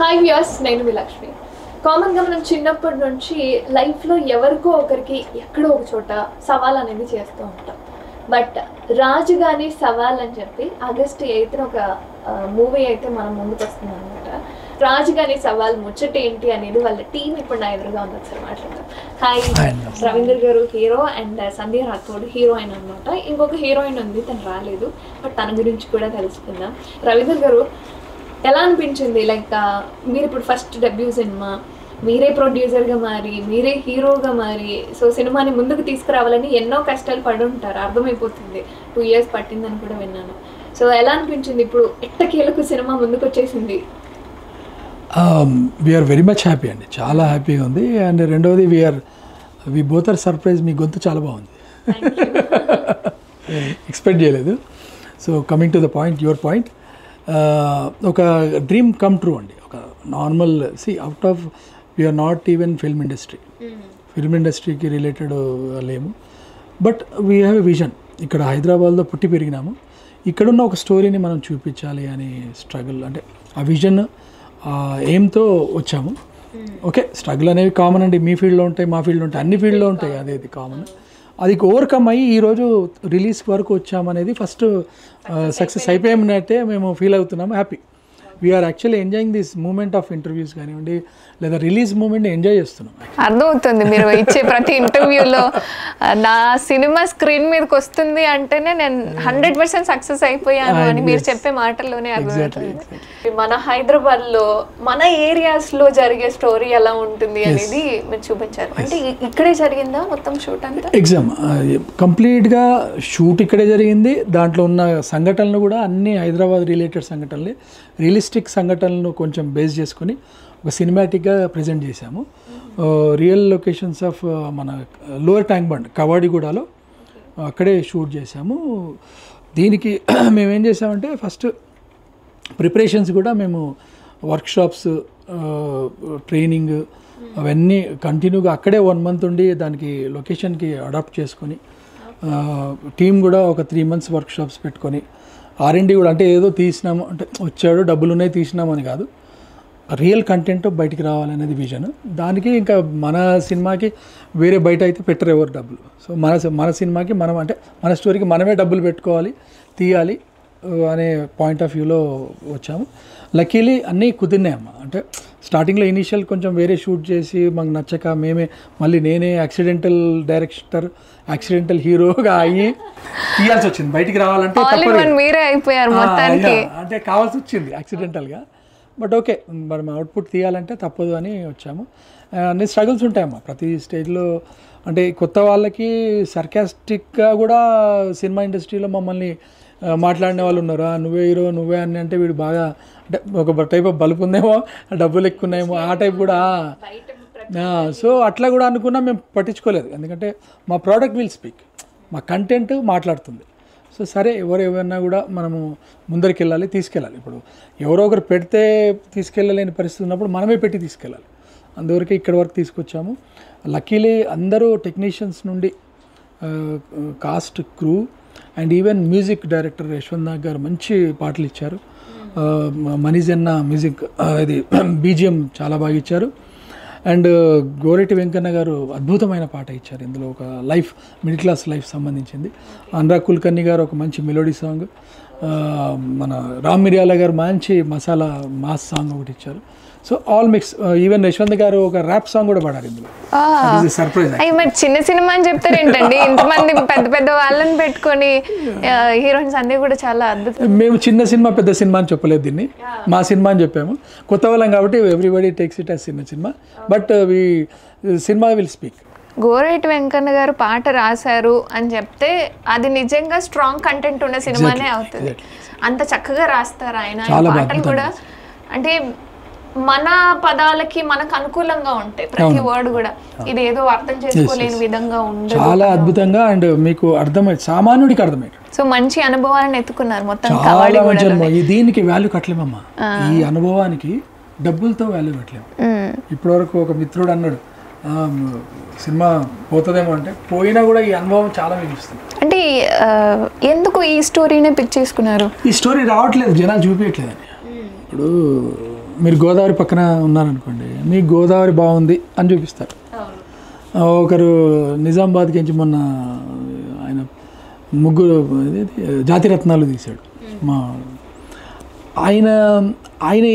Hi viewers, నేను మీ లక్ష్మి. కామన్గా మనం చిన్నప్పటి నుంచి లైఫ్లో ఎవరికో ఒకరికి ఎక్కడో ఒక చోట సవాల్ అనేది చేస్తూ ఉంటాం. బట్ రాజుగాని సవాల్ అని చెప్పి ఆగస్ట్ 8న ఒక మూవీ అయితే మనం ముందుకు వస్తుంది అనమాట. రాజుగాని సవాల్ ముచ్చట ఏంటి అనేది వాళ్ళ టీం ఇప్పుడు నా ఎదురుగా ఉంది, ఒకసారి మాట్లాడతాం. హాయ్, రవీందర్ గారు hero and Sandhya Rathod heroine అనమాట. ఇంకొక హీరోయిన్ ఉంది, తను రాలేదు, బట్ తన గురించి కూడా తెలుసుకుందాం. రవీందర్ గారు, ఎలా అనిపించింది? లైక్ మీరు ఇప్పుడు ఫస్ట్ డెబ్యూ సినిమా, మీరే ప్రొడ్యూసర్గా మారి మీరే హీరోగా మారి సో సినిమాని ముందుకు తీసుకురావాలని ఎన్నో కష్టాలు పడి ఉంటారు, అర్థమైపోతుంది. 2 years పట్టిందని కూడా విన్నాను. సో ఎలా అనిపించింది ఇప్పుడు ఎట్టకేలకు సినిమా ముందుకు వచ్చేసింది? వీఆర్ వెరీ మచ్ హ్యాపీ అండి, చాలా హ్యాపీగా ఉంది. అండ్ రెండవది వి బోత్ ఆర్ సర్ప్రైజ్. మీ గొంతు చాలా బాగుంది, ఎక్స్పెక్ట్ చేయలేదు. So coming to the point, your point, ఒక డ్రీమ్ కమ్ ట్రూ అండి. ఒక normal out of we're not even film ఇండస్ట్రీకి రిలేటెడ్ లేము, but we have a vision. ఇక్కడ హైదరాబాద్లో పుట్టి పెరిగినాము, ఇక్కడున్న ఒక స్టోరీని మనం చూపించాలి అని స్ట్రగుల్, అంటే ఆ విజన్ ఎయిమ్తో వచ్చాము. ఓకే, స్ట్రగుల్ అనేవి కామన్ అండి, మీ ఫీల్డ్లో ఉంటాయి, మా ఫీల్డ్లో ఉంటాయి, అన్ని ఫీల్డ్లో ఉంటాయి, అదేది కామన్. అది ఓవర్కమ్ అయ్యి ఈరోజు రిలీజ్ వరకు వచ్చామనేది ఫస్ట్ సక్సెస్ అయిపోయామన్నట్టే మేము ఫీల్ అవుతున్నాము, happy. We're actually enjoying this moment of interviews కానివ్వండి, లేదా రిలీజ్ మూమెంట్ ఎంజాయ్ చేస్తున్నాం. అర్థమవుతుంది మీరు ఇచ్చే ప్రతి ఇంటర్వ్యూలో నా సినిమా స్క్రీన్ మీదకి వస్తుంది అంటేనే నేను 100% సక్సెస్ అయిపోయాను అని మీరు చెప్పే మాటల్లోనే అర్థమవుతుంది. మన హైదరాబాద్లో మన ఏరియాస్లో జరిగే స్టోరీ ఎలా ఉంటుంది అనేది మీరు చూపించారు. అంటే ఇక్కడే జరిగిందా మొత్తం షూట్ అంతా? ఎగ్జామ్ కంప్లీట్గా షూట్ ఇక్కడే జరిగింది. దాంట్లో ఉన్న సంఘటనలు కూడా అన్ని హైదరాబాద్ రిలేటెడ్ సంఘటనలే, రియలిస్టిక్ సంఘటనలను కొంచెం బేస్ చేసుకొని ఒక సినిమాటిక్గా ప్రజెంట్ చేశాము. రియల్ లొకేషన్స్ ఆఫ్ మన లోయర్ ట్యాంక్ బండ్ కవాడిగూడలో అక్కడే షూట్ చేశాము. దీనికి మేమేం చేసామంటే ఫస్ట్ ప్రిపరేషన్స్ కూడా మేము వర్క్షాప్స్, ట్రైనింగ్ అవన్నీ కంటిన్యూగా అక్కడే 1 month ఉండి దానికి లొకేషన్కి అడాప్ట్ చేసుకొని, టీం కూడా ఒక 3 months వర్క్షాప్స్ పెట్టుకొని, R&D కూడా, అంటే ఏదో తీసినాము అంటే వచ్చాడు డబ్బులు ఉన్నాయి తీసినాము అని కాదు, రియల్ కంటెంట్ బయటికి రావాలనేది విజన్. దానికి ఇంకా మన సినిమాకి వేరే బయట అయితే పెట్టరు ఎవరు డబ్బులు. సో మన సినిమాకి మనం, అంటే మన స్టోరీకి మనమే డబ్బులు పెట్టుకోవాలి, తీయాలి అనే పాయింట్ ఆఫ్ వ్యూలో వచ్చాము. లక్కీలీ అన్నీ కుదిరినాయమ్మ. అంటే స్టార్టింగ్లో ఇనీషియల్ కొంచెం వేరే షూట్ చేసి మాకు నచ్చక నేనే యాక్సిడెంటల్ డైరెక్టర్, యాక్సిడెంటల్ హీరోగా అయ్యి తీయాల్సి వచ్చింది. బయటికి రావాలంటే మీరే అయిపోయారు మొత్తానికి, అంటే కావాల్సి వచ్చింది యాక్సిడెంటల్గా. బట్ ఓకే, మనం అవుట్పుట్ తీయాలంటే తప్పదు అని వచ్చాము. అన్ని స్ట్రగుల్స్ ఉంటాయమ్మా ప్రతి స్టేజ్లో. అంటే కొత్త వాళ్ళకి సర్కాస్టిక్గా కూడా సినిమా ఇండస్ట్రీలో మమ్మల్ని మాట్లాడిన వాళ్ళు ఉన్నారు. నువ్వే హీరో, నువ్వే అని అంటే వీడు బాగా, అంటే ఒక టైప్ ఆఫ్ బలుపు ఉందేమో, డబ్బులు ఎక్కువ ఉన్నాయేమో, ఆ టైప్ కూడా. సో అట్లా కూడా అనుకున్నా మేము పట్టించుకోలేదు, ఎందుకంటే మా ప్రోడక్ట్ విల్ స్పీక్, మా కంటెంట్ మాట్లాడుతుంది. సో సరే, ఎవరైనా కూడా మనము ముందరికి వెళ్ళాలి, తీసుకెళ్ళాలి. ఇప్పుడు ఎవరో ఒకరు పెడితే తీసుకెళ్ళలేని పరిస్థితి ఉన్నప్పుడు మనమే పెట్టి తీసుకెళ్ళాలి. అందువరకు ఇక్కడి వరకు తీసుకొచ్చాము. లక్కీలీ అందరూ టెక్నీషియన్స్ నుండి cost, crew and even music director Yashwant Nag గారు మంచి పాటలు ఇచ్చారు. మనీజన్న మ్యూజిక్, ఇది బీజిఎం చాలా బాగా ఇచ్చారు. అండ్ గోరెటి వెంకన్న గారు అద్భుతమైన పాట ఇచ్చారు. ఇందులో ఒక లైఫ్, మిడిల్ క్లాస్ లైఫ్ సంబంధించింది. అనురాగ్ కుల్కర్ణి గారు ఒక మంచి మెలోడీ సాంగ్, మన రామ్ మిర్యాల గారు మంచి మసాలా మాస్ సాంగ్ ఒకటి ఇచ్చారు. So all mix. Even Yashwant గారు ఒక ర్యాప్ సాంగ్ కూడా పాడారు ఇందులో. సర్ప్రైజ్. అయ్యి మరి చిన్న సినిమా అని చెప్తారు ఏంటండి, ఇంతమంది పెద్ద పెద్ద వాళ్ళని పెట్టుకొని హీరోయిన్స్ అన్నీ కూడా చాలా అద్భుతం. మేము చిన్న సినిమా పెద్ద సినిమా అని చెప్పలేదు, దీన్ని మా సినిమా అని చెప్పాము. కొత్త వాళ్ళం కాబట్టి ఎవ్రీబడి టేక్స్ ఇట్ యాజ్ చిన్న cinema, but cinema will speak. Goreti Venkanna గారు పాట రాశారు అని చెప్తే అది నిజంగా స్ట్రాంగ్ కంటెంట్ ఉన్న సినిమానే అవుతుంది. అంత చక్కగా రాస్తారు ఆయన పాటలు కూడా. అంటే మన పదాలకి మనకు అనుకూలంగా ఉంటాయి ప్రతి వర్డ్ కూడా, ఇది ఏదో అర్థం చేసుకోలేని విధంగా ఉండదు, చాలా అద్భుతంగా. అండ్ మీకు అర్థమైంది, సామాన్యుడికి అర్థమైంది. సో మంచి అనుభవాన్ని ఎత్తుకున్నారు మొత్తం. దీనికి వాల్యూ కట్టలేమమ్మా, ఈ అనుభవానికి డబ్బులతో వాల్యూ కట్టలేము. ఇప్పటివరకు ఒక మిత్రుడు అన్నాడు, సినిమా పోతుందేమో అంటే, పోయినా కూడా ఈ అనుభవం చాలా మిగులుస్తుంది. అంటే ఎందుకు ఈ స్టోరీనే పిక్ చేసుకున్నారు? ఈ స్టోరీ రావట్లేదు, జనాలు చూపించట్లేదని. ఇప్పుడు మీరు గోదావరి పక్కన ఉన్నారనుకోండి, మీకు గోదావరి బాగుంది అని చూపిస్తారు. ఒకరు నిజామాబాద్కి నుంచి మొన్న ఆయన ముగ్గురు జాతిరత్నాలు తీశాడు, మా ఆయన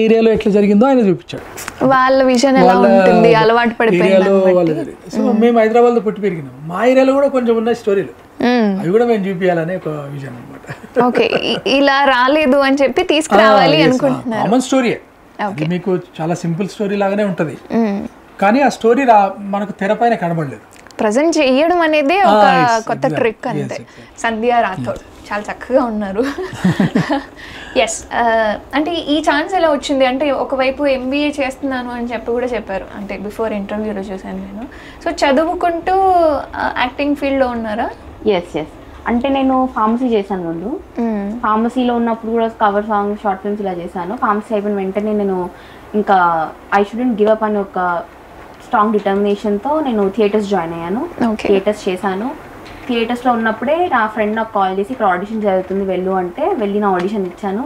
ఏరియాలో ఎట్లా జరిగిందో ఆయన చూపించాడు, వాళ్ళ విజన్ ఎలా ఉంటుంది, అలవాటు పడిపోయింది. సో మేము హైదరాబాద్లో పుట్టి పెరిగినాం, మా ఏరియాలో కూడా కొంచెం ఉన్నాయి స్టోరీలు, అవి కూడా మేము చూపించాలనే ఒక విజన్ అనమాట. ఓకే, ఇలా రాలేదు అని చెప్పి తీసుకురావాలి అనుకుంటున్నారు. కామన్ స్టోరీ మీకు చాలా సింపుల్ స్టోరీ లాగానే ఉంటుంది, కానీ ఆ స్టోరీ మనకు తెరపైన కనబడలేదు. ప్రజెంట్ చేయడం అనేది ఒక కొత్త ట్రిక్ అంతే. సంధ్యా రాథోడ్ చాలా చక్కగా ఉన్నారు. ఎస్, అంటే ఈ ఛాన్స్ ఎలా వచ్చింది అంటే, ఒకవైపు MBA చేస్తున్నాను అని చెప్పి కూడా చెప్పారు, అంటే బిఫోర్ ఇంటర్వ్యూలో చూసాను నేను. సో చదువుకుంటూ యాక్టింగ్ ఫీల్డ్లో ఉన్నారా? ఎస్, అంటే నేను ఫార్మసీ చేశాను ముందు. ఫార్మసీలో ఉన్నప్పుడు కూడా కవర్ సాంగ్, షార్ట్ ఫిల్మ్స్ ఇలా చేశాను. ఫార్మసీ అయిపోయిన వెంటనే నేను ఇంకా ఐ షుడెంట్ గివ్ అప్ అని ఒక స్ట్రాంగ్ డిటర్మినేషన్తో నేను థియేటర్స్ జాయిన్ అయ్యాను. థియేటర్స్ చేశాను. థియేటర్స్లో ఉన్నప్పుడే నా ఫ్రెండ్ నాకు కాల్ చేసి ఇక్కడ ఆడిషన్ జరుగుతుంది వెళ్ళు అంటే వెళ్ళి నా ఆడిషన్ ఇచ్చాను.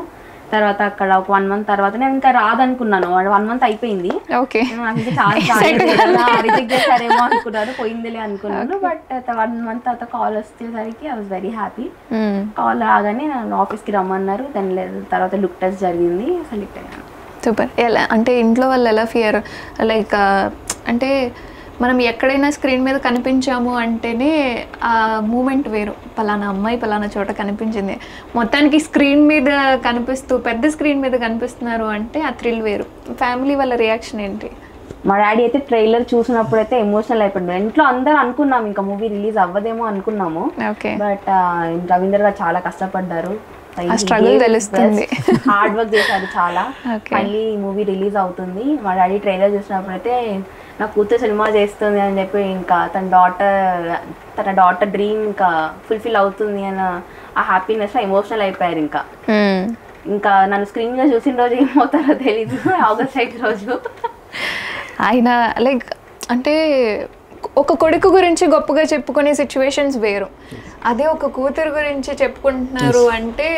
తర్వాత అక్కడ ఒక 1 month తర్వాత నేను ఇంకా రాదనుకున్నాను, 1 month అయిపోయింది. నాకు ఇంకా చాలా రిజెక్ట్ చేశారేమో అనుకున్నాను, పోయిందిలే అనుకున్నాను. బట్ 1 month తర్వాత కాల్ వచ్చేసరికి I was very happy. Call రాగానే నన్ను ఆఫీస్కి రమ్మన్నారు. దాని తర్వాత లుక్ టెస్ట్ జరిగింది, సెలెక్ట్ అయ్యాను. సూపర్. ఎలా అంటే ఇంట్లో వాళ్ళు ఎలా ఫియర్, లైక్ అంటే మనం ఎక్కడైనా స్క్రీన్ మీద కనిపించాము అంటేనే ఆ మూమెంట్ వేరు, పలానా అమ్మాయి పలానా చోట కనిపించింది. మొత్తానికి స్క్రీన్ మీద కనిపిస్తూ పెద్ద స్క్రీన్ మీద కనిపిస్తున్నారు అంటే ఆ థ్రిల్ వేరు. ఫ్యామిలీ వాళ్ళ రియాక్షన్ ఏంటి? మా డాడీ అయితే ట్రైలర్ చూసినప్పుడు అయితే ఎమోషనల్ అయిపోయింది. ఇంట్లో అందరూ అనుకున్నాము ఇంకా మూవీ రిలీజ్ అవ్వదేమో అనుకున్నాము. బట్ రవీందర్ గారు చాలా కష్టపడ్డారు, హార్డ్ వర్క్ చేశారు చాలా. మళ్ళీ మూవీ రిలీజ్ అవుతుంది. మా డాడీ ట్రైలర్ చూసినప్పుడు అయితే నా కూతురు సినిమా చేస్తుంది అని చెప్పి, ఇంకా తన డాటర్ డ్రీమ్ ఇంకా ఫుల్ఫిల్ అవుతుంది అని ఆ హ్యాపీనెస్ ఎమోషనల్ అయిపోయారు. ఇంకా నన్ను స్క్రీన్ మీద చూసిన రోజు ఏమవుతారో తెలీదు. August 8 రోజు ఆయన లైక్ అంటే ఒక కొడుకు గురించి గొప్పగా చెప్పుకునే సిచ్యువేషన్స్ వేరు, అదే ఒక కూతురు గురించి చెప్పుకుంటున్నారు అంటే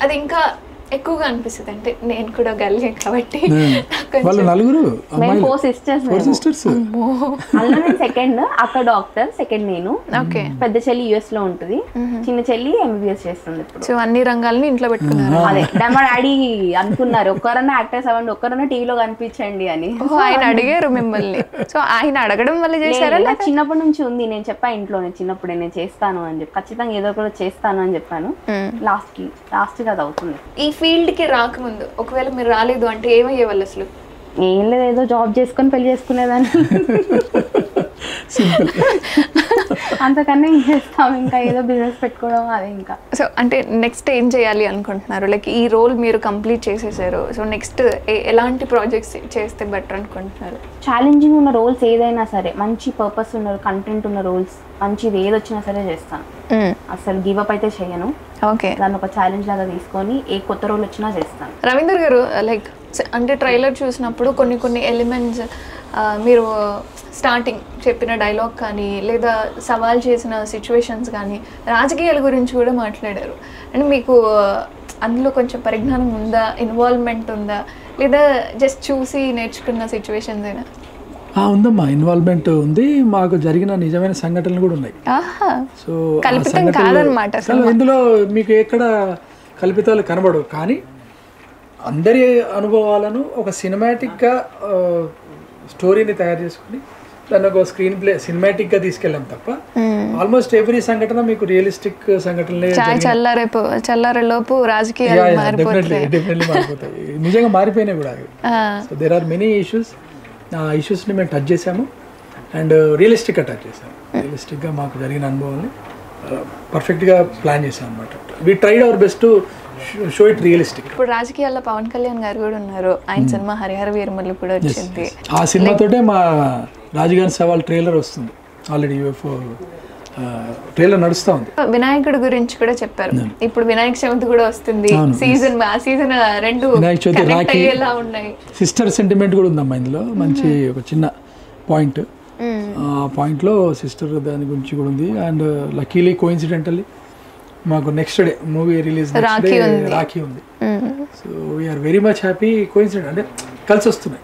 అది ఇంకా ఎక్కువగా అనిపిస్తుంది. అంటే నేను కూడా గల్లి కాబట్టి మేము 4 sisters. అందులో నేను సెకండ్, అక్క డాక్టర్, సెకండ్ నేను. పెద్ద చెల్లి US లో ఉంటుంది, చిన్న చెల్లి MBBS చేస్తుంది ఇప్పుడు. సో అన్ని రంగాలని ఇంట్లో పెట్టుకున్నారు. అదే మా డాడీ అనుకున్నారు, ఒక్కరన్నా యాక్టర్స్ అవ్వండి, ఒక్కరన్నా టీవీలో కనిపించండి అని. ఆయన అడిగారు మిమ్మల్ని? సో ఆయన అడగడం వల్ల చేశారా? నాకు చిన్నప్పటి నుంచి ఉంది, నేను చెప్పా ఇంట్లో చిన్నప్పుడే నేను చేస్తాను అని చెప్పి, ఖచ్చితంగా ఏదో ఒకటి చేస్తాను అని చెప్పాను. లాస్ట్ అది అవుతుంది. ఈ ఫీల్డ్ కి రాకముందు ఒకవేళ మీరు రాలేదు అంటే ఏమయ్యే వాళ్ళు? అసలు ఏం లేదు, ఏదో జాబ్ చేసుకొని పెళ్లి చేసుకునేదాన్ని, అంతకన్నా ఏం చేస్తాం, ఇంకా ఏదో బిజినెస్ పెట్టుకోవడం అదే ఇంకా. సో అంటే నెక్స్ట్ ఏం చేయాలి అనుకుంటున్నారు? లైక్ ఈ రోల్ మీరు కంప్లీట్ చేసేసారు, సో నెక్స్ట్ ఎలాంటి ప్రాజెక్ట్స్ చేస్తే బెటర్ అనుకుంటున్నారు? ఛాలెంజింగ్ ఉన్న రోల్స్ ఏదైనా సరే, మంచి పర్పస్ ఉన్న కంటెంట్ ఉన్న రోల్స్, మంచిది ఏది వచ్చినా సరే చేస్తాను. అసలు గివ్ అప్ అయితే చేయను. దాన్ని ఒక ఛాలెంజ్ లాగా తీసుకొని ఏ కొత్త రోల్ వచ్చినా చేస్తాను. రవీందర్ గారు, లైక్ అంటే ట్రైలర్ చూసినప్పుడు కొన్ని ఎలిమెంట్స్ మీరు స్టార్టింగ్ చెప్పిన డైలాగ్ కానీ లేదా సవాల్ చేసిన సిచ్యువేషన్స్ కానీ రాజకీయాల గురించి కూడా మాట్లాడారు. అంటే మీకు అందులో కొంచెం పరిజ్ఞానం ఉందా, ఇన్వాల్వ్మెంట్ ఉందా, లేదా జస్ట్ చూసి నేర్చుకున్న సిచ్యువేషన్స్ అయినా? ఉందమ్మా, ఇన్వాల్వ్మెంట్ ఉంది. మాకు జరిగిన నిజమైన సంఘటనలు కూడా ఉన్నాయి. సో ఇందులో మీకు ఎక్కడ కల్పితాలు కనబడవు, కానీ అందరి అనుభవాలను ఒక సినిమాటిక్గా స్టోరీని తయారు చేసుకుని దాన్ని ఒక స్క్రీన్ ప్లే సినిమాటిక్గా తీసుకెళ్ళాం తప్ప ఆల్మోస్ట్ ఎవ్రీ సంఘటన మీకు రియలిస్టిక్ సంఘటనలే. చల్లారేలోపు రాజకీయాలు డెఫినెట్లీ మారిపోతాయి, నిజంగా మారిపోయినాయి కూడా. So there are many issues. ఆ ఇష్యూస్ని మేము టచ్ చేసాము అండ్ రియలిస్టిక్గా టచ్ చేసాము. రియలిస్టిక్గా మాకు జరిగిన అనుభవాన్ని పర్ఫెక్ట్గా ప్లాన్ చేసాం అనమాట. We tried our best to show it realistic. ఇప్పుడు రాజకీయాల్లో పవన్ కళ్యాణ్ గారు కూడా ఉన్నారు, ఆయన సినిమా హరిహర వీరమల్లు కూడా వచ్చింది. ఆ సినిమాతోటే మా రాజుగారి సవాల్ ట్రైలర్ వస్తుంది, ఆల్రెడీ UFO ట్రైలర్ నడుస్తూ ఉంది. వినాయకుడి గురించి కూడా చెప్పారు, ఇప్పుడు వినాయక చవితి కూడా వస్తుంది. Season 2 Vinayaka Chavithi, Rakhi, sister sentiment కూడా ఉందమ్మా ఇందులో. మంచి ఒక చిన్న పాయింట్, ఆ పాయింట్లో సిస్టర్ దాని గురించి కూడా ఉంది. అండ్ లక్కీలీ కోఇన్సిడెంటల్లీ మాకు next day movie release Rakhi ఉంది. So we are very much happy. Coincident అంటే కలిసి వస్తున్నాయి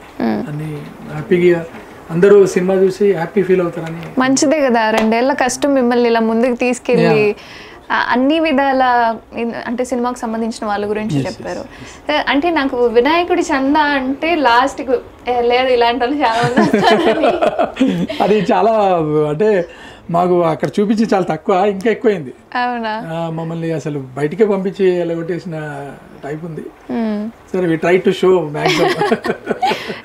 అన్ని హ్యాపీగా అందరూ సినిమా చూసి హ్యాపీ ఫీల్ అవుతారని. మంచిదే కదా, 2 ఏళ్ల కష్టం మిమ్మల్ని ఇలా ముందుకు తీసుకెళ్ళి అన్ని విధాల అంటే సినిమాకు సంబంధించిన వాళ్ళ గురించి చెప్పారు. అంటే నాకు వినాయకుడి చందా అంటే లాస్ట్కి లేదు ఇలాంటి వాళ్ళు చాలా మంది అది చాలా అంటే మాకు అక్కడ చూపించి చాలా తక్కువ, ఇంకా ఎక్కువైంది. అవునా? మమ్మల్ని అసలు బయటికే పంపించి ఎలగొట్టేసిన టైప్ ఉంది. సరే we try to show maximum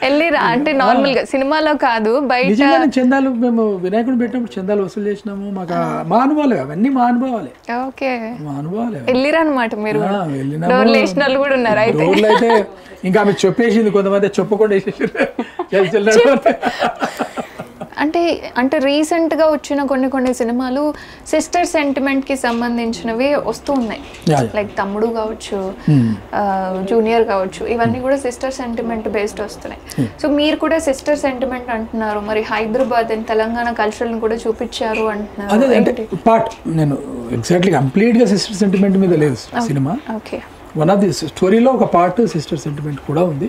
వెళ్ళిరా అంటే నార్మల్ గా సినిమాలో కాదు బయట. నిజంగానే చందాలు మేము వినాయకుడు పెట్టినప్పుడు చందాలు వసూలు చేసినాము. మాకు మా అనుభవాలే అవన్నీ, మా అనుభవాలే. ఓకే, మా అనుభవాలే. వెళ్ళిరా అనమాట మీరు. వెళ్ళినాము. డోర్లు వేసిన వాళ్ళు కూడా ఉన్నారు అయితే. డోర్లు అయితే ఇంకా ఆమె చెప్పేసింది, కొంతమంది చెప్పకుండా వేసేసారు. అంటే రీసెంట్గా వచ్చిన కొన్ని సినిమాలు సిస్టర్ సెంటిమెంట్కి సంబంధించినవి వస్తూ ఉన్నాయి. లైక్ తమ్ముడు కావచ్చు, జూనియర్ కావచ్చు, ఇవన్నీ కూడా సిస్టర్ సెంటిమెంట్ బేస్డ్ వస్తున్నాయి. సో మీరు కూడా సిస్టర్ సెంటిమెంట్ అంటున్నారు, మరి హైదరాబాద్ అండ్ తెలంగాణ కల్చర్ని కూడా చూపించారు అంటున్నారు. అదే అంటే పార్ట్ నేను ఎగ్జాక్ట్లీ కంప్లీట్గా సిస్టర్ సెంటిమెంట్ మీద లేదు cinema. Okay, one of the స్టోరీలో ఒక పార్ట్ సిస్టర్ సెంటిమెంట్ కూడా ఉంది.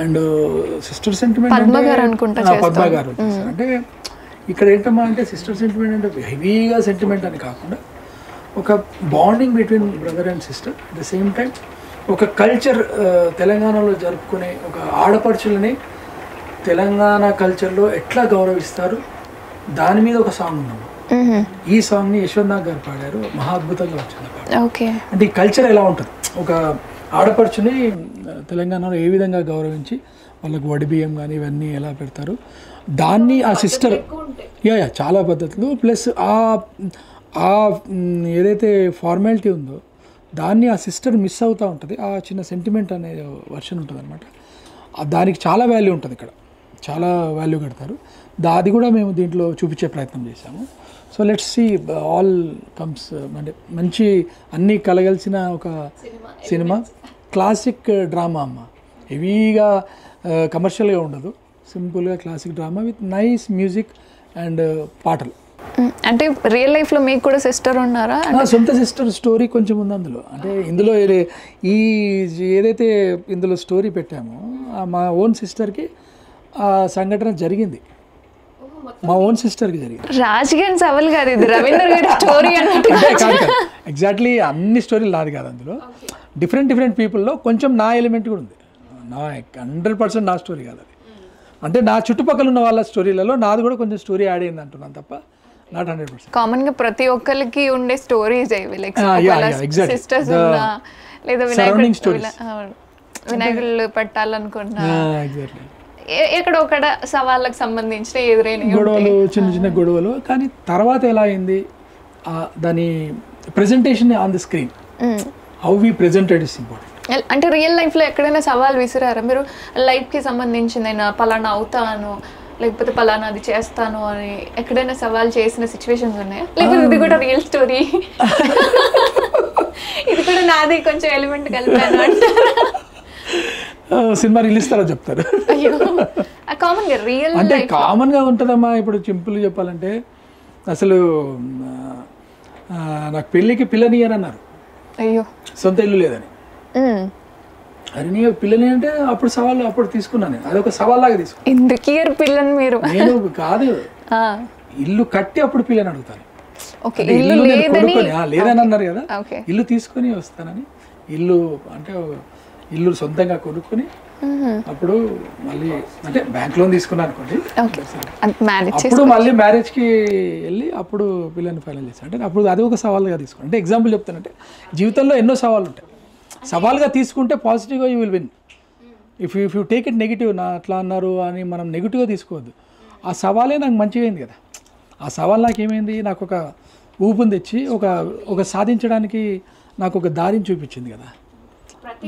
అండ్ సిస్టర్ సెంటిమెంట్ పద్మ గారు అంటే ఇక్కడ ఏంటమ్మా అంటే సిస్టర్ సెంటిమెంట్ అంటే హెవీగా సెంటిమెంట్ అని కాకుండా ఒక bonding between brother and sister. At the same time ఒక కల్చర్ తెలంగాణలో జరుపుకునే ఒక ఆడపడుచులని తెలంగాణ కల్చర్లో ఎట్లా గౌరవిస్తారు దాని మీద ఒక సాంగ్ ఉన్నాము. ఈ సాంగ్ని యశ్వంత్ నాగ్ గారు పాడారు, మహా అద్భుతంగా వచ్చింది. అంటే ఈ కల్చర్ ఎలా ఉంటుంది, ఒక ఆడపడుచుని తెలంగాణలో ఏ విధంగా గౌరవించి వాళ్ళకు వడి బియ్యం కానీ ఇవన్నీ ఎలా పెడతారు, దాన్ని ఆ సిస్టర్ చాలా పద్ధతులు ప్లస్ ఆ ఏదైతే ఫార్మాలిటీ ఉందో దాన్ని ఆ సిస్టర్ మిస్ అవుతూ ఉంటుంది. ఆ చిన్న సెంటిమెంట్ అనే వర్షన్ ఉంటుంది అనమాట. దానికి చాలా వాల్యూ ఉంటుంది, ఇక్కడ చాలా వాల్యూ కడతారు. అది కూడా మేము దీంట్లో చూపించే ప్రయత్నం చేశాము. So let's see all comes అంటే మంచి అన్నీ కలగలిసిన ఒక సినిమా. క్లాసిక్ డ్రామా అమ్మ, హెవీగా కమర్షియల్గా ఉండదు, సింపుల్గా classic drama with nice music and పాటలు. అంటే రియల్ లైఫ్లో మీకు కూడా సిస్టర్ ఉన్నారా? సొంత సిస్టర్ స్టోరీ కొంచెం ఉంది అందులో. అంటే ఇందులో ఈ ఏదైతే ఇందులో స్టోరీ పెట్టామో మా ఓన్ సిస్టర్కి ఆ సంఘటన జరిగింది, మా ఓన్ సిస్టర్కి జరిగింది. రాజగన్ సవల్ గారు ఇది రవీందర్ గారి స్టోరీ అంటే ఎగ్జాక్ట్లీ అన్ని స్టోరీలు నాది కాదు, అందులో డిఫరెంట్ పీపుల్లో కొంచెం నా ఎలిమెంట్ కూడా ఉంది. నా 100% నా స్టోరీ కాదు అది. అంటే నా చుట్టుపక్కల ఉన్న వాళ్ళ స్టోరీలలో నాది కూడా కొంచెం స్టోరీ యాడ్ అయింది అంటున్నాను తప్ప నాట్ 100%. కామన్గా ప్రతి ఒక్కరికి ఉండే స్టోరీస్ ఇవి, లైక్ సిస్టర్స్ ఉన్నా లేదా వినాయకులు పెట్టాలనుకున్నా ఎక్కడో ఒకడ సవాళ్ళకి సంబంధించిన ఎదురైన గొడవలు, చిన్న గొడవలు. కానీ తర్వాత ఎలా అయింది దాని presentation on the screen, how we presented is important. అంటే రియల్ లైఫ్లో ఎక్కడైనా సవాల్ విసిరారా మీరు? లైఫ్కి సంబంధించింది నేను పలానా అవుతాను లేకపోతే పలానా అది చేస్తాను అని ఎక్కడైనా సవాల్ చేసిన సిచ్యువేషన్స్ ఉన్నాయా? లేకపోతే ఇది కూడా రియల్ స్టోరీ, ఇది కూడా నాది కొంచెం ఎలిమెంట్ కలిపాను అంటారా? సినిమా రిలీజ్ తర్వాత చెప్తారు. కామన్గా రియల్ అంటే కామన్గా ఉంటుందమ్మా. ఇప్పుడు సింపుల్గా చెప్పాలంటే అసలు నాకు పెళ్ళికి పిల్లని అని అన్నారు, అయ్యో సొంత ఇల్లు లేదని. అరే నీ పిల్లని అంటే అప్పుడు సవాళ్ళు అప్పుడు తీసుకున్నాను నేను, అదొక సవాల్ లాగా తీసుకున్నాను. ఎందుకు ఇయర్ పిల్లని మీరు? నేను కాదు, ఇల్లు కట్టి అప్పుడు పిల్లని అడుగుతాను. లేదని అన్నారు కదా, ఇల్లు తీసుకొని వస్తానని. ఇల్లు అంటే ఇల్లు సొంతంగా కొనుక్కొని అప్పుడు మళ్ళీ అంటే బ్యాంక్ లోన్ తీసుకున్నాను అనుకోండి. అప్పుడు మళ్ళీ మ్యారేజ్కి వెళ్ళి అప్పుడు పిల్లని ఫైనల్ చేశాను. అంటే అప్పుడు అది ఒక సవాల్గా తీసుకున్నాను. అంటే ఎగ్జాంపుల్ చెప్తానంటే జీవితంలో ఎన్నో సవాళ్ళు ఉంటాయి. సవాల్గా తీసుకుంటే పాజిటివ్గా you will win. If you take it negative, నా అట్లా అన్నారు అని మనం నెగిటివ్గా తీసుకోవద్దు. ఆ సవాలే నాకు మంచిగా అయింది కదా. ఆ సవాల్ నాకు ఏమైంది, నాకు ఒక ఊపుని తెచ్చి ఒక సాధించడానికి నాకు ఒక దారిని చూపించింది కదా.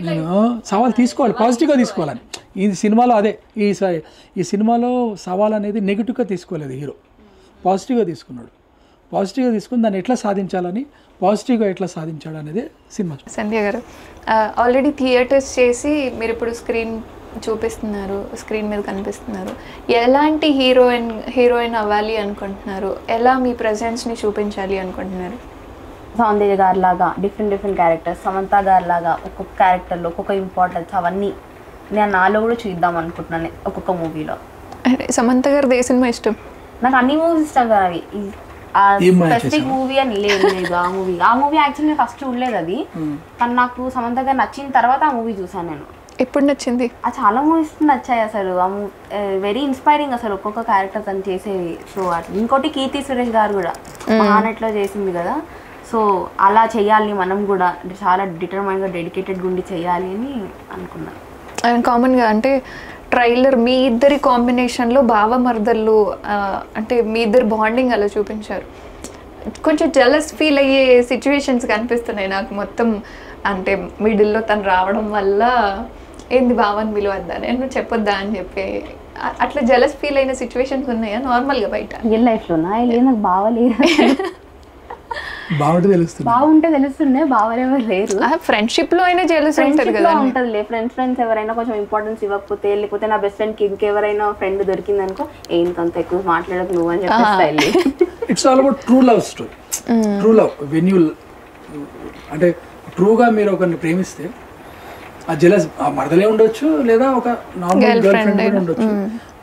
నేను సవాల్ తీసుకోవాలి, పాజిటివ్గా తీసుకోవాలని. ఈ సినిమాలో అదే ఈ సినిమాలో సవాల్ అనేది నెగిటివ్గా తీసుకోలేదు హీరో, పాజిటివ్గా తీసుకున్నాడు. పాజిటివ్గా తీసుకుని దాన్ని ఎట్లా సాధించాలని, పాజిటివ్గా ఎట్లా సంధ్య అనేది సినిమా. సంధ్య గారు ఆల్రెడీ థియేటర్స్ చేసి మీరు ఇప్పుడు స్క్రీన్ చూపిస్తున్నారు, స్క్రీన్ మీద కనిపిస్తున్నారు. ఎలాంటి హీరోయిన్ అవ్వాలి అనుకుంటున్నారు? ఎలా మీ ప్రెజెన్స్ని చూపించాలి అనుకుంటున్నారు? సౌందర్య గారి లాగా డిఫరెంట్ క్యారెక్టర్స్, సమంత గారి లాగా ఒక్కొక్క క్యారెక్టర్లో ఒక్కొక్క ఇంపార్టెన్స్ అవన్నీ నేను నాలో కూడా చూద్దాం అనుకుంటున్నాను ఒక్కొక్క మూవీలో. సమంత గారు ఏ సినిమా ఇష్టం? నాకు అన్ని మూవీస్ ఇష్టం కదా, అవి స్పెసిఫిక్ మూవీ అని లేదు. ఆ మూవీ యాక్చువల్లీ ఫస్ట్ చూడలేదు అది, కానీ నాకు సమంత గారు నచ్చిన తర్వాత ఆ మూవీ చూసాను నేను. ఎప్పుడు నచ్చింది? చాలా మూవీస్ నచ్చాయి అసలు, వెరీ ఇన్స్పైరింగ్ అసలు ఒక్కొక్క క్యారెక్టర్ తను చేసేవి. సో ఇంకోటి కీర్తి సురేష్ గారు కూడా మహానట్లో చేసింది కదా, సో అలా చేయాలి మనం కూడా, చాలా డిటర్మైన్గా డెడికేటెడ్గా ఉండి చేయాలి అని అనుకున్నాను. కామన్గా అంటే ట్రైలర్ మీ ఇద్దరి కాంబినేషన్లో బావమర్దళ్ళు అంటే మీ ఇద్దరు బాండింగ్ అలా చూపించారు. కొంచెం జెలస్ ఫీల్ అయ్యే సిచ్యువేషన్స్ కనిపిస్తున్నాయి నాకు మొత్తం. అంటే మిడిల్లో తను రావడం వల్ల ఏంది బావని విలువద్దా, నేను చెప్పొద్దా అని చెప్పి అట్లా జెలస్ ఫీల్ అయిన సిచ్యువేషన్స్ ఉన్నాయా నార్మల్గా బయట? రియల్ లైఫ్లోనా? నాకు బావలేదు. బాగుంటే తెలుస్తుండే, బావలేవారు లేరు. ఫ్రెండ్షిప్ లో అయినా జెలస్ ఉంటుంది కదా. ఉంటదిలే, ఫ్రెండ్స్ ఎవరైనా కొంచెం ఇంపార్టెన్స్ ఇవ్వకపోతే, లేకపోతే నా బెస్ట్ ఫ్రెండ్ కి ఇంకెవరైనా ఫ్రెండ్ దొరికింది అనుకో, ఏంతంత ఎక్కువ మాట్లాడకు నువ్వు అని చెప్పేసి. It's all about true love story. True love when you అంటే ట్రూగా మీరు ఒకరిని ప్రేమిస్తే ఆ జెలస్ మరదలే ఉండొచ్చు, లేదా ఒక నార్మల్ గర్ల్ ఫ్రెండ్ కూడా ఉండొచ్చు.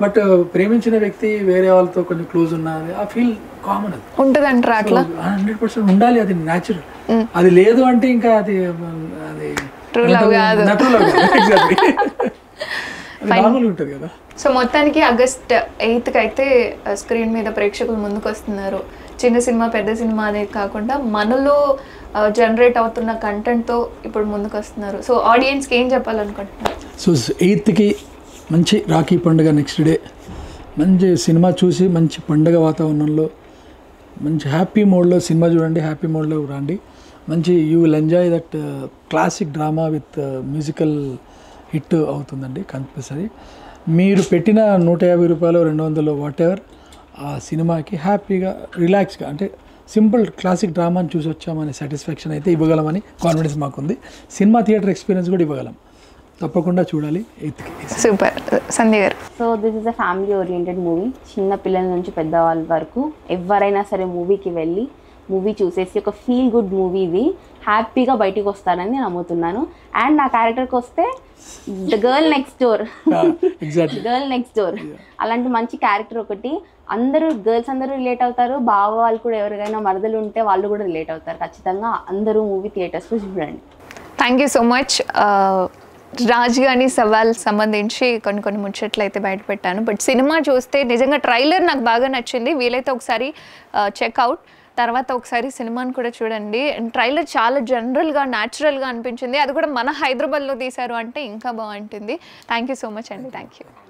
బట్ ప్రేమించిన వ్యక్తి వేరే వాళ్ళతో కొంచెం క్లోజ్ ఉన్నది ఆ ఫీల్ కామన్, అది ఉంటుంది అంటారా? అట్లా 100% ఉండాలి, అది న్యాచురల్. అది లేదు అంటే ఇంకా అది ట్రూ లవ్ కాదు, నార్మల్ ఉంటుంది కదా. సో మొత్తానికి ఆగస్ట్ 8th అయితే స్క్రీన్ మీద ప్రేక్షకులు ముందుకు వస్తున్నారు. చిన్న సినిమా పెద్ద సినిమా అనేది కాకుండా మనలో జనరేట్ అవుతున్న కంటెంట్తో ఇప్పుడు ముందుకు వస్తున్నారు. సో ఆడియన్స్కి ఏం చెప్పాలనుకుంటున్నారు? సో 8th మంచి రాఖీ పండుగ నెక్స్ట్ డే, మంచి సినిమా చూసి మంచి పండుగ వాతావరణంలో మంచి హ్యాపీ మోడ్లో సినిమా చూడండి, హ్యాపీ మోడ్లో రండి. మంచి you will enjoy that classic drama with musical hit అవుతుందండి కంపల్సరీ. మీరు పెట్టిన 150 రూపాయలు 200 వాట్ ఎవర్ ఆ సినిమాకి హ్యాపీగా రిలాక్స్గా అంటే సింపుల్ క్లాసిక్ డ్రామాని చూసి వచ్చామనే సాటిస్ఫాక్షన్ అయితే ఇవ్వగలమని కాన్ఫిడెన్స్ మాకుంది. సినిమా థియేటర్ ఎక్స్పీరియన్స్ కూడా ఇవ్వగలం. తప్పకుండా చూడాలి 8th. సూపర్. సంధ్య గారు, so this is a family oriented movie. చిన్న పిల్లల నుంచి పెద్దవాళ్ళ వరకు ఎవరైనా సరే మూవీకి వెళ్ళి మూవీ చూసేసి ఒక ఫీల్ గుడ్ మూవీ ఇది హ్యాపీగా బయటికి వస్తారని నేను నమ్ముతున్నాను. అండ్ నా క్యారెక్టర్కి వస్తే the girl next door, girl next door అలాంటి మంచి క్యారెక్టర్ ఒకటి. అందరూ గర్ల్స్ అందరూ రిలేట్ అవుతారు, బావ వాళ్ళు కూడా ఎవరికైనా మరదలు ఉంటే వాళ్ళు కూడా రిలేట్ అవుతారు. ఖచ్చితంగా అందరూ మూవీ థియేటర్స్లో చూడండి. Thank you so much. Rajugani Savaal సంబంధించి కొన్ని ముచ్చట్లు అయితే బయట పెట్టాను. బట్ సినిమా చూస్తే నిజంగా ట్రైలర్ నాకు బాగా నచ్చింది. వీలైతే ఒకసారి చెక్అవుట్, తర్వాత ఒకసారి సినిమాని కూడా చూడండి. అండ్ ట్రైలర్ చాలా జనరల్గా న్యాచురల్గా అనిపించింది. అది కూడా మన హైదరాబాద్లో తీశారు అంటే ఇంకా బాగుంటుంది. థ్యాంక్ యూ సో మచ్ అండి. Thank you.